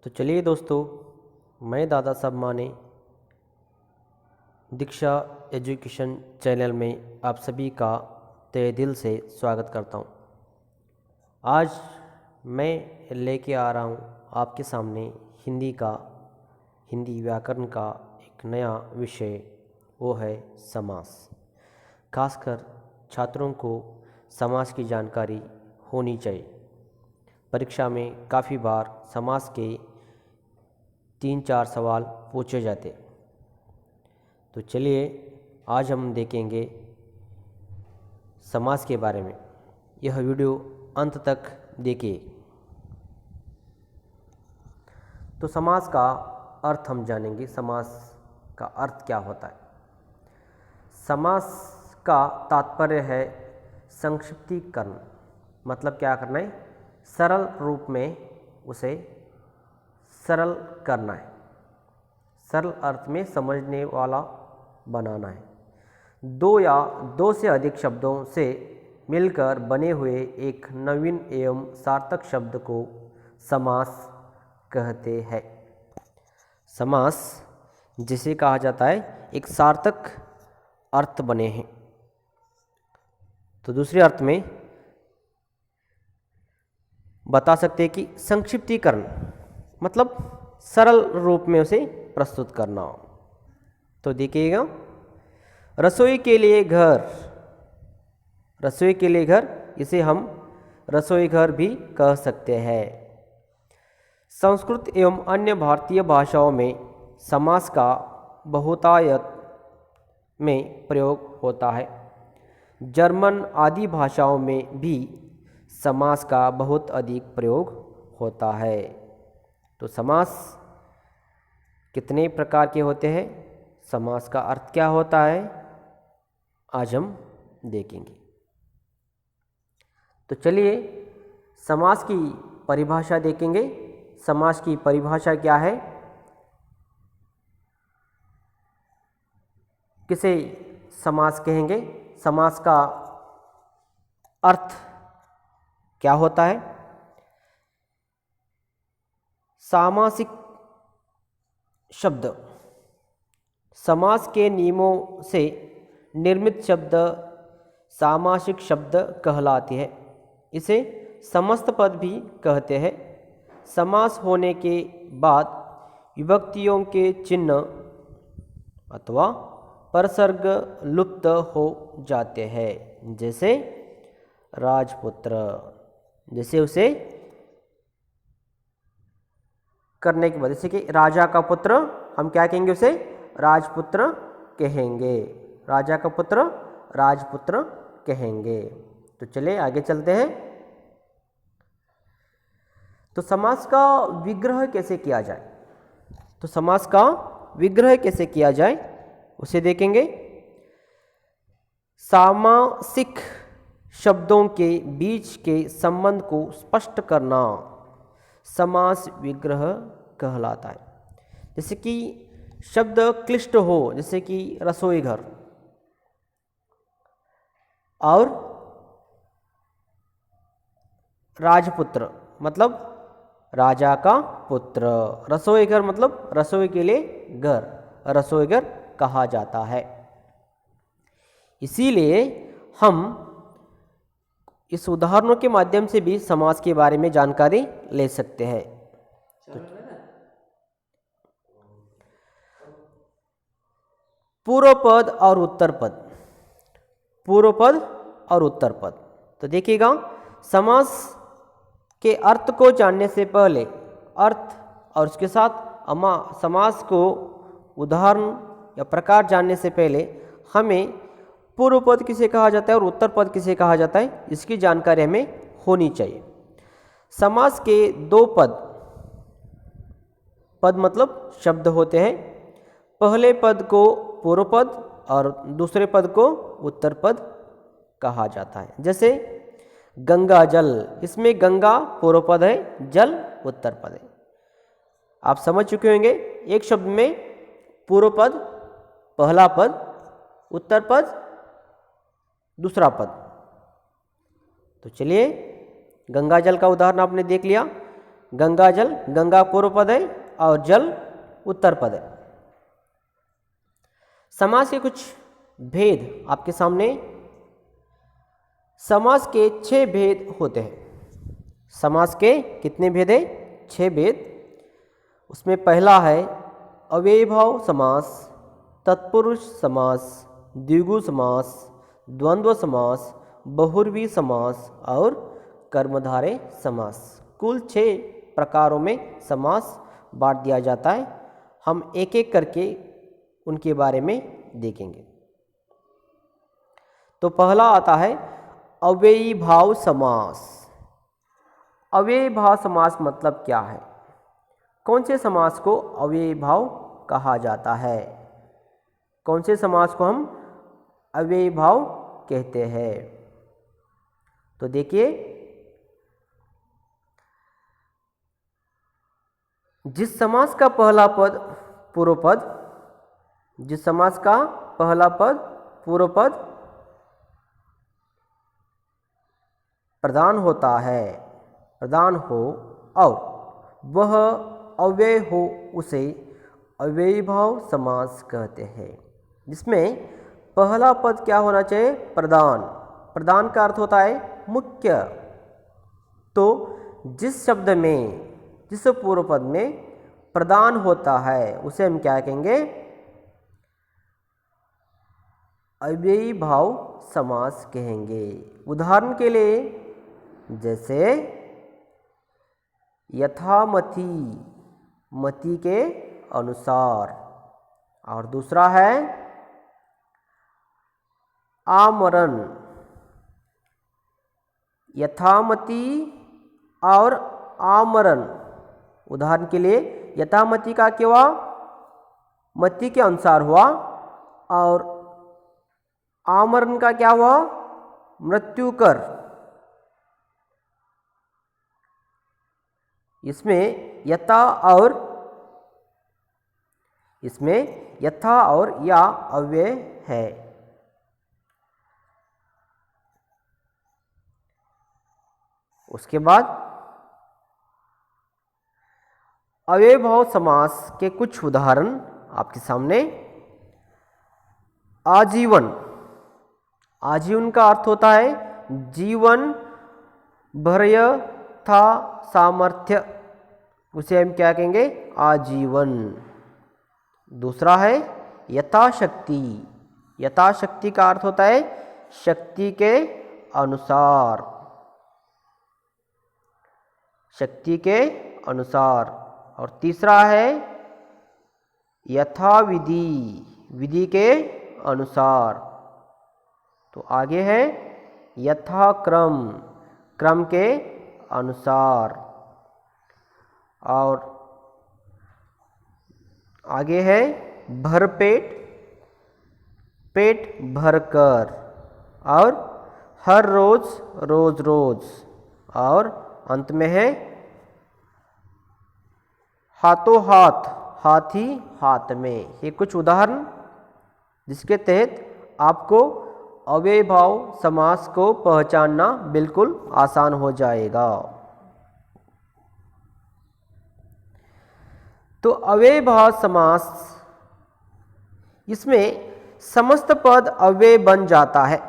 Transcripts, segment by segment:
तो चलिए दोस्तों, मैं दादा साहब माने दीक्षा एजुकेशन चैनल में आप सभी का तहे दिल से स्वागत करता हूँ। आज मैं लेके आ रहा हूँ आपके सामने हिंदी व्याकरण का एक नया विषय, वो है समास। खासकर छात्रों को समास की जानकारी होनी चाहिए। परीक्षा में काफ़ी बार समास के 3-4 सवाल पूछे जाते। तो चलिए आज हम देखेंगे समास के बारे में। यह वीडियो अंत तक देखिए। तो समास का अर्थ हम जानेंगे। समास का अर्थ क्या होता है? समास का तात्पर्य है संक्षिप्तीकरण। मतलब क्या करना है? सरल रूप में उसे सरल करना है, सरल अर्थ में समझने वाला बनाना है। दो या दो से अधिक शब्दों से मिलकर बने हुए एक नवीन एवं सार्थक शब्द को समास कहते हैं। समास जिसे कहा जाता है एक सार्थक अर्थ बने हैं। तो दूसरे अर्थ में बता सकते हैं कि संक्षिप्तीकरण मतलब सरल रूप में उसे प्रस्तुत करना हो। तो देखिएगा, रसोई के लिए घर, रसोई के लिए घर, इसे हम रसोई घर भी कह सकते हैं। संस्कृत एवं अन्य भारतीय भाषाओं में समास का बहुतायत में प्रयोग होता है। जर्मन आदि भाषाओं में भी समास का बहुत अधिक प्रयोग होता है। तो समास कितने प्रकार के होते हैं? समास का अर्थ क्या होता है? आज हम देखेंगे। तो चलिए समास की परिभाषा देखेंगे। समास की परिभाषा क्या है? किसे समास कहेंगे? समास का अर्थ क्या होता है? सामासिक शब्द, समास के नियमों से निर्मित शब्द सामासिक शब्द कहलाते हैं। इसे समस्त पद भी कहते हैं। समास होने के बाद विभक्तियों के चिन्ह अथवा परसर्ग लुप्त हो जाते हैं। जैसे राजपुत्र, जैसे उसे करने के बाद, जैसे कि राजा का पुत्र, हम क्या कहेंगे? उसे राजपुत्र कहेंगे। राजा का पुत्र राजपुत्र कहेंगे। तो चलिए आगे चलते हैं। तो समास का विग्रह कैसे किया जाए? तो समास का विग्रह कैसे किया जाए उसे देखेंगे। सामासिक शब्दों के बीच के संबंध को स्पष्ट करना समास विग्रह कहलाता है। जैसे कि शब्द क्लिष्ट हो, जैसे कि रसोई घर, और राजपुत्र मतलब राजा का पुत्र, रसोई घर मतलब रसोई के लिए घर, रसोई घर कहा जाता है। इसीलिए हम इस उदाहरणों के माध्यम से भी समास के बारे में जानकारी ले सकते हैं। पूर्व पद और उत्तर पद, पूर्व पद और उत्तर पद। तो देखिएगा, समास के अर्थ को जानने से पहले, अर्थ और उसके साथ समास को उदाहरण या प्रकार जानने से पहले हमें पूर्व पद किसे कहा जाता है और उत्तर पद किसे कहा जाता है, इसकी जानकारी हमें होनी चाहिए। समास के दो पद, पद मतलब शब्द होते हैं। पहले पद को पूर्व पद और दूसरे पद को उत्तर पद कहा जाता है। जैसे गंगा जल, इसमें गंगा पूर्व पद है, जल उत्तर पद है। आप समझ चुके होंगे, एक शब्द में पूर्व पद पहला पद, उत्तर पद दूसरा पद। तो चलिए, गंगा जल का उदाहरण आपने देख लिया। गंगा जल, गंगा पूर्व पद है और जल उत्तर पद है। समास के कुछ भेद आपके सामने। समास के 6 भेद होते हैं। समास के कितने भेद है? 6 भेद। उसमें पहला है अव्ययीभाव समास, तत्पुरुष समास, द्विगु समास, द्वंद्व समास, बहुब्रीहि समास और कर्मधारय समास। कुल 6 प्रकारों में समास बांट दिया जाता है। हम एक एक करके उनके बारे में देखेंगे। तो पहला आता है अव्ययीभाव समास। अव्ययीभाव समास मतलब क्या है? कौन से समास को अव्ययीभाव कहा जाता है? कौन से समास को हम अव्ययीभाव कहते हैं? तो देखिए, जिस समास का पहला पद पूर्व पद, जिस समास का पहला पद पूर्व पद प्रधान होता है, प्रधान हो और वह अव्यय हो, उसे अव्ययीभाव समास कहते हैं। जिसमें पहला पद क्या होना चाहिए? प्रधान। प्रधान का अर्थ होता है मुख्य। तो जिस शब्द में, जिस पूर्व पद में प्रधान होता है उसे हम क्या कहेंगे? अव्ययीभाव समास कहेंगे। उदाहरण के लिए जैसे यथामति, मति के अनुसार, और दूसरा है आमरण। यथामति और आमरण। उदाहरण के लिए यथामति का क्या हुआ? मति के अनुसार हुआ। और आमरण का क्या हुआ? मृत्यु कर। इसमें यथा और या अव्यय है। उसके बाद अव्ययीभाव समास के कुछ उदाहरण आपके सामने। आजीवन। आजीवन का अर्थ होता है जीवन भर था सामर्थ्य, उसे हम क्या कहेंगे? आजीवन। दूसरा है यथाशक्ति। यथाशक्ति का अर्थ होता है शक्ति के अनुसार, शक्ति के अनुसार। और तीसरा है यथाविधि, विधि के अनुसार। तो आगे है यथाक्रम, क्रम के अनुसार। और आगे है भरपेट, पेट भरकर। और हर रोज, रोज रोज। और अंत में है हाथों हाथ, हाथी हाथ में। ये कुछ उदाहरण जिसके तहत आपको अव्ययीभाव समास को पहचानना बिल्कुल आसान हो जाएगा। तो अव्ययीभाव समास, इसमें समस्त पद अव्यय बन जाता है।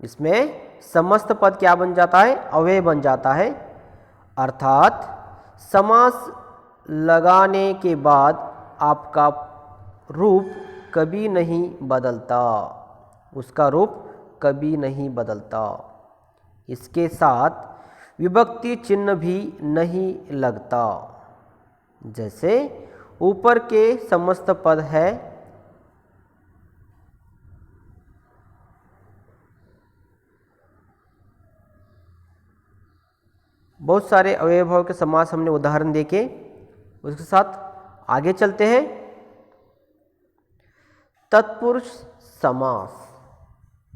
इसमें समस्त पद क्या बन जाता है? अव्यय बन जाता है। अर्थात समास लगाने के बाद आपका रूप कभी नहीं बदलता, उसका रूप कभी नहीं बदलता। इसके साथ विभक्ति चिन्ह भी नहीं लगता। जैसे ऊपर के समस्त पद है, बहुत सारे अव्ययीभाव के समास हमने उदाहरण देखे। उसके साथ आगे चलते हैं। तत्पुरुष समास।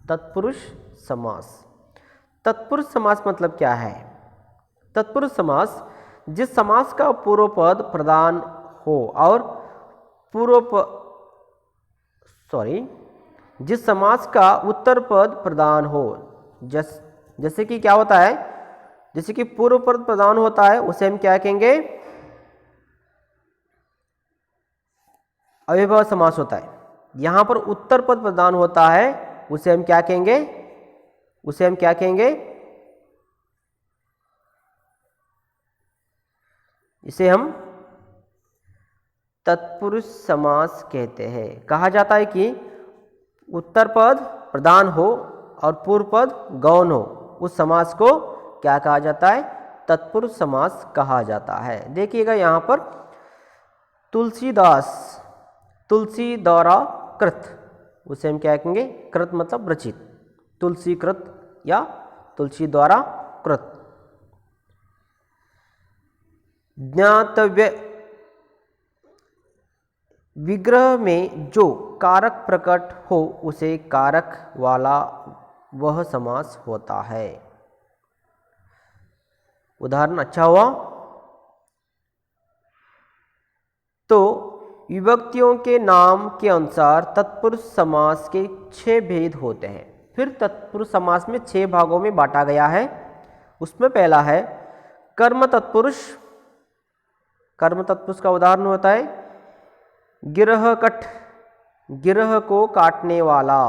तत्पुरुष समास। तत्पुरुष समास मतलब क्या है? तत्पुरुष समास जिस समास का पूर्व पद प्रधान हो और जिस समास का उत्तर पद प्रधान हो। जैसे कि क्या होता है? जैसे कि पूर्व पद प्रधान होता है उसे हम क्या कहेंगे, अव्ययभाव समास होता है। यहां पर उत्तर पद प्रधान होता है उसे हम क्या कहेंगे, उसे हम क्या कहेंगे, इसे हम तत्पुरुष समास कहते हैं। कहा जाता है कि उत्तर पद प्रधान हो और पूर्व पद गौण हो, उस समास को क्या कहा जाता है, तत्पुरुष समास कहा जाता है। देखिएगा यहाँ पर तुलसीदास, तुलसी द्वारा कृत, उसे हम क्या कहेंगे, कृत मतलब रचित, तुलसी कृत या तुलसी द्वारा कृत। ज्ञातव्य विग्रह में जो कारक प्रकट हो उसे कारक वाला वह समास होता है। उदाहरण अच्छा हुआ। तो विभक्तियों के नाम के अनुसार तत्पुरुष समास के 6 भेद होते हैं। फिर तत्पुरुष समास में 6 भागों में बांटा गया है। उसमें पहला है कर्म तत्पुरुष। कर्म तत्पुरुष का उदाहरण होता है गिरह कट, गिरह को काटने वाला।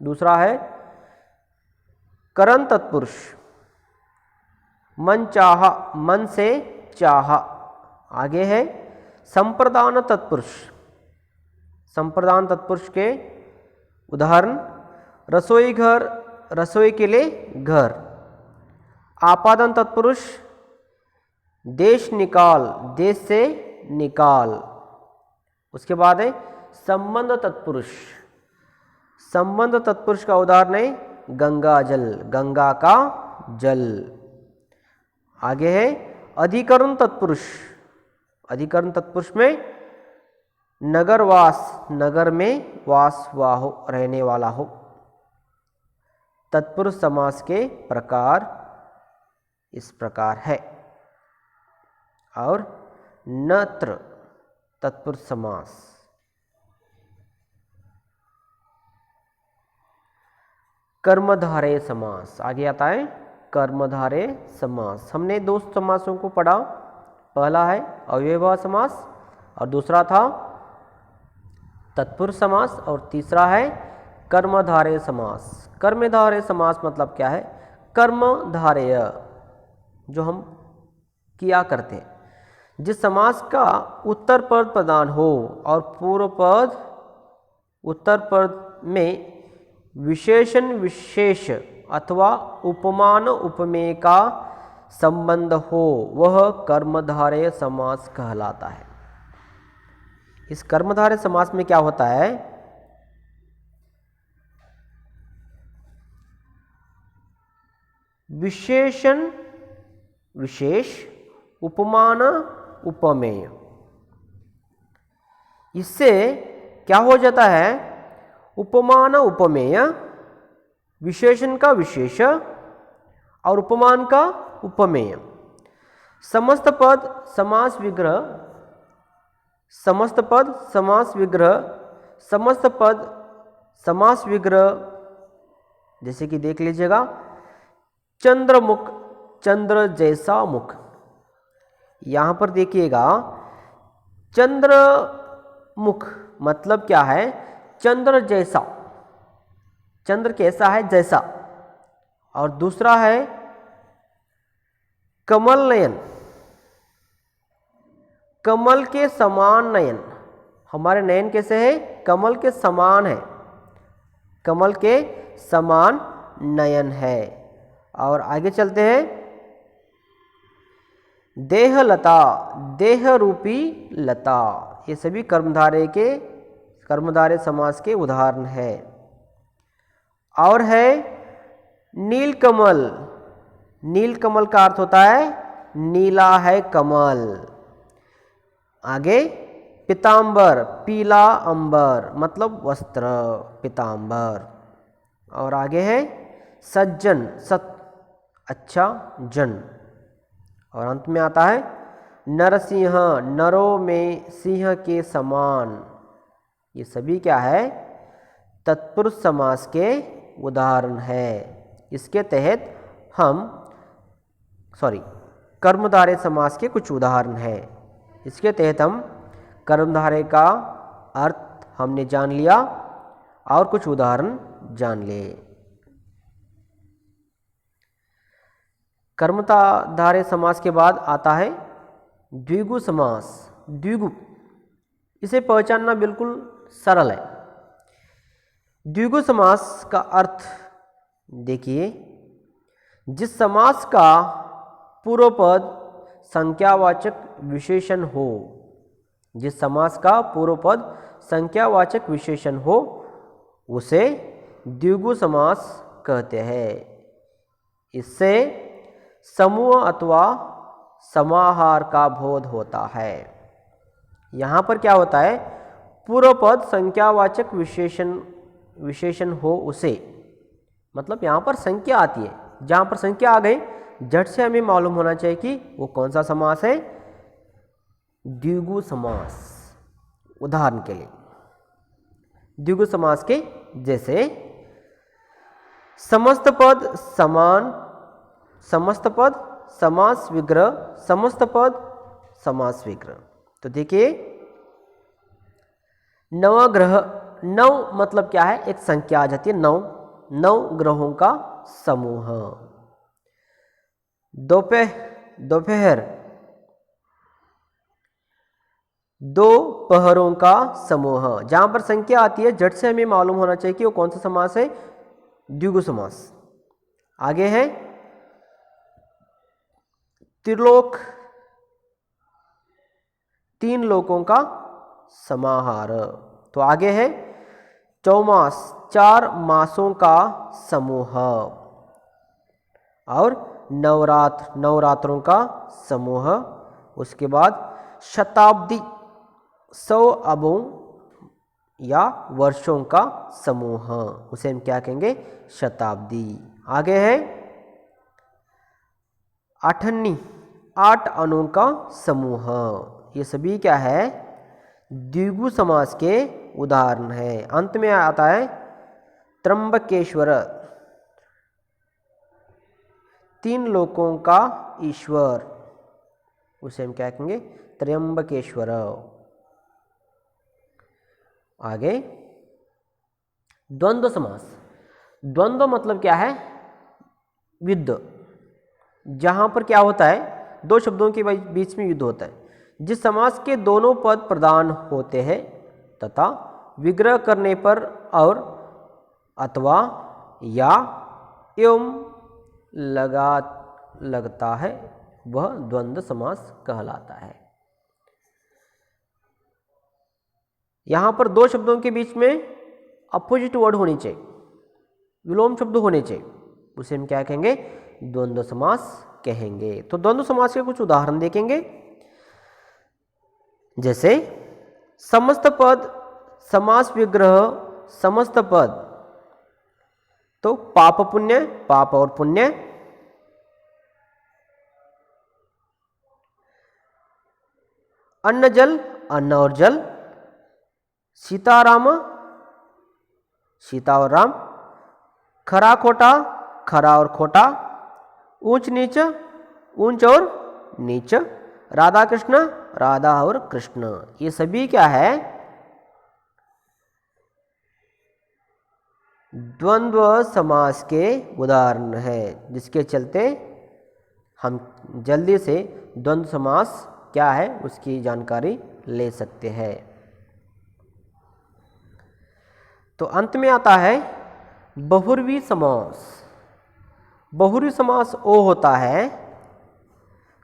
दूसरा है करण तत्पुरुष, मन चाहा, मन से चाहा। आगे है संप्रदान तत्पुरुष। संप्रदान तत्पुरुष के उदाहरण रसोई घर, रसोई के लिए घर। आपादन तत्पुरुष देश निकाल, देश से निकाल। उसके बाद है संबंध तत्पुरुष। संबंध तत्पुरुष का उदाहरण है गंगा जल, गंगा का जल। आगे है अधिकरण तत्पुरुष। अधिकरण तत्पुरुष में नगरवास, नगर में वास हुआ हो, रहने वाला हो। तत्पुरुष समास के प्रकार इस प्रकार है। और नत्र तत्पुरुष समास। कर्मधारय समास आगे आता है। कर्मधारय समास हमने 2 समासों को पढ़ा। पहला है अव्ययभाव समास और दूसरा था तत्पुरुष समास और तीसरा है कर्मधारय समास। कर्मधारय समास मतलब क्या है, कर्मधारय जो हम किया करते हैं। जिस समास का उत्तर पद प्रधान हो और पूर्व पद उत्तर पद में विशेषण विशेष अथवा उपमान उपमेय का संबंध हो वह कर्मधारय समास कहलाता है। इस कर्मधारय समास में क्या होता है, विशेषण विशेष उपमान उपमेय। इससे क्या हो जाता है, उपमान उपमेय विशेषण का विशेष और उपमान का उपमेय। समस्त पद समास विग्रह, समस्त पद समास विग्रह, समस्त पद समास विग्रह। जैसे कि देख लीजिएगा चंद्रमुख, चंद्र जैसा मुख। यहां पर देखिएगा चंद्रमुख मतलब क्या है, चंद्र जैसा, चंद्र कैसा है, जैसा। और दूसरा है कमल नयन, कमल के समान नयन। हमारे नयन कैसे है, कमल के समान है, कमल के समान नयन है। और आगे चलते हैं देह लता, देह रूपी लता। ये सभी कर्मधारय के, कर्मधारय समास के उदाहरण है। और है नीलकमल। नीलकमल का अर्थ होता है नीला है कमल। आगे पीतांबर, पीला अंबर मतलब वस्त्र, पीतांबर। और आगे है सज्जन, सत अच्छा जन। और अंत में आता है नरसिंह, नरों में सिंह के समान। ये सभी क्या है, तत्पुरुष समास के उदाहरण है। इसके तहत हम कर्मधारय समास के कुछ उदाहरण हैं। इसके तहत हम कर्मधारय का अर्थ हमने जान लिया और कुछ उदाहरण जान लिए। कर्मधारय समास के बाद आता है द्विगु समास। द्विगु, इसे पहचानना बिल्कुल सरल है। द्विगु समास का अर्थ देखिए, जिस समास का पूर्व पद संख्यावाचक विशेषण हो, जिस समास का पूर्व पद संख्यावाचक विशेषण हो उसे द्विगु समास कहते हैं। इससे समूह अथवा समाहार का बोध होता है। यहाँ पर क्या होता है, पूर्व पद संख्यावाचक विशेषण हो उसे, मतलब यहाँ पर संख्या आती है। जहाँ पर संख्या आ गई झट से हमें मालूम होना चाहिए कि वो कौन सा समास है, द्विगु समास। उदाहरण के लिए द्विगु समास के जैसे समस्त पद समान, समस्त पद समास विग्रह, समस्त पद समास विग्रह। तो देखिए नवग्रह, नव मतलब क्या है, एक संख्या आ जाती है नौ, नौ ग्रहों का समूह। दोपहर, दो पहरों का समूह। जहां पर संख्या आती है झट से हमें मालूम होना चाहिए कि वो कौन सा समास है, द्विगु समास। आगे है त्रिलोक, तीन लोकों का समाहार। तो आगे है चौमास, चार मासों का समूह। और नवरात्र, नवरात्रों का समूह। उसके बाद शताब्दी, 100 अरबों या वर्षों का समूह, उसे हम क्या कहेंगे, शताब्दी। आगे है अठन्नी, 8 अणुओं का समूह। ये सभी क्या है, द्विगु समास के उदाहरण है। अंत में आता है त्र्यंबकेश्वर, 3 लोकों का ईश्वर, उसे हम क्या कहेंगे, त्र्यंबकेश्वर। आगे द्वंद्व समास। द्वंद्व मतलब क्या है, युद्ध। जहां पर क्या होता है, दो शब्दों के बीच में युद्ध होता है। जिस समास के दोनों पद प्रधान होते हैं तथा विग्रह करने पर और अथवा या एवं लगता है वह द्वंद्व समास कहलाता है। यहां पर दो शब्दों के बीच में अपोजिट वर्ड होनी चाहिए, विलोम शब्द होने चाहिए, उसे हम क्या कहेंगे, द्वंद्व समास कहेंगे। तो द्वंद्व समास के कुछ उदाहरण देखेंगे। जैसे समस्त पद समास विग्रह, समस्त पद, तो पाप पुण्य, पाप और पुण्य। अन्न जल, अन्न और जल। सीताराम, सीता और राम। खरा खोटा, खरा और खोटा। ऊंच नीच, ऊंच और नीच। राधा कृष्ण, राधा और कृष्ण। ये सभी क्या है, द्वंद्व समास के उदाहरण है, जिसके चलते हम जल्दी से द्वंद्व समास क्या है उसकी जानकारी ले सकते हैं। तो अंत में आता है बहुब्रीहि समास। बहुब्रीहि समास वो होता है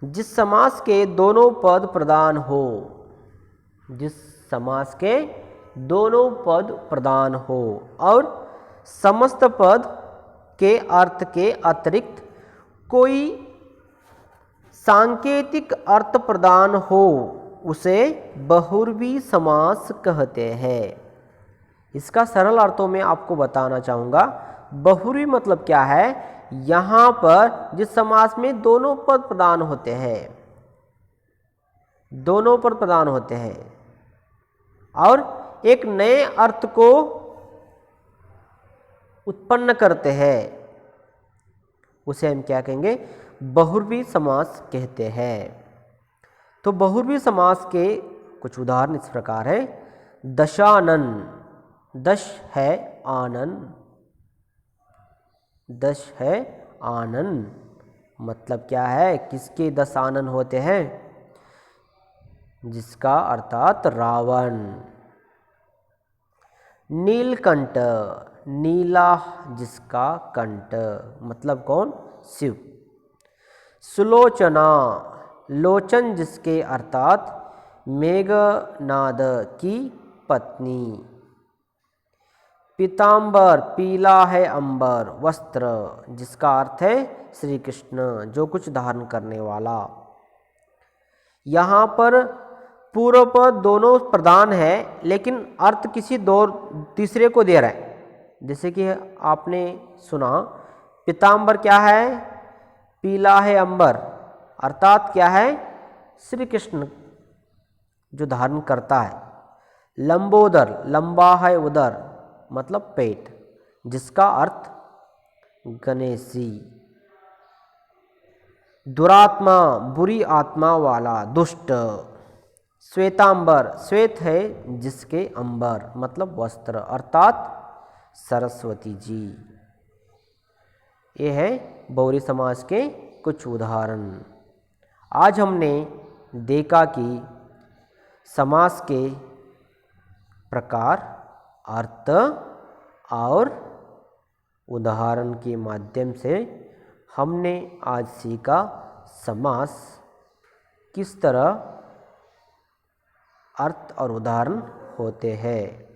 जिस समास के दोनों पद प्रधान हो, जिस समास के दोनों पद प्रधान हो और समस्त पद के अर्थ के अतिरिक्त कोई सांकेतिक अर्थ प्रदान हो, उसे बहुब्रीहि समास कहते हैं। इसका सरल अर्थों में आपको बताना चाहूँगा। बहुब्रीहि मतलब क्या है, यहाँ पर जिस समास में दोनों पद प्रधान होते हैं, दोनों पद प्रधान होते हैं और एक नए अर्थ को उत्पन्न करते हैं, उसे हम क्या कहेंगे, बहुब्रीहि समास कहते हैं। तो बहुब्रीहि समास के कुछ उदाहरण इस प्रकार है। दशानन, दश है आनंद, दश है आनंद, मतलब क्या है, किसके 10 आनंद होते हैं, जिसका अर्थात रावण। नीलकंठ, नीला जिसका कंठ, मतलब कौन, शिव। सुलोचना, लोचन जिसके अर्थात मेघनाद की पत्नी। पीतांबर, पीला है अंबर, वस्त्र, जिसका अर्थ है श्री कृष्ण, जो कुछ धारण करने वाला। यहाँ पर पूर्व पद दोनों प्रधान है, लेकिन अर्थ किसी दो तीसरे को दे रहा है। जैसे कि आपने सुना, पीतांबर क्या है, पीला है अंबर, अर्थात क्या है, श्री कृष्ण जो धारण करता है। लंबोदर, लंबा है उदर, मतलब पेट, जिसका अर्थ गणेशी। दुरात्मा, बुरी आत्मा वाला, दुष्ट। श्वेतांबर, श्वेत है जिसके अंबर, मतलब वस्त्र, अर्थात सरस्वती जी। ये है बहुब्रीहि समास के कुछ उदाहरण। आज हमने देखा कि समास के प्रकार, अर्थ और उदाहरण के माध्यम से हमने आज सीखा समास किस तरह अर्थ और उदाहरण होते हैं।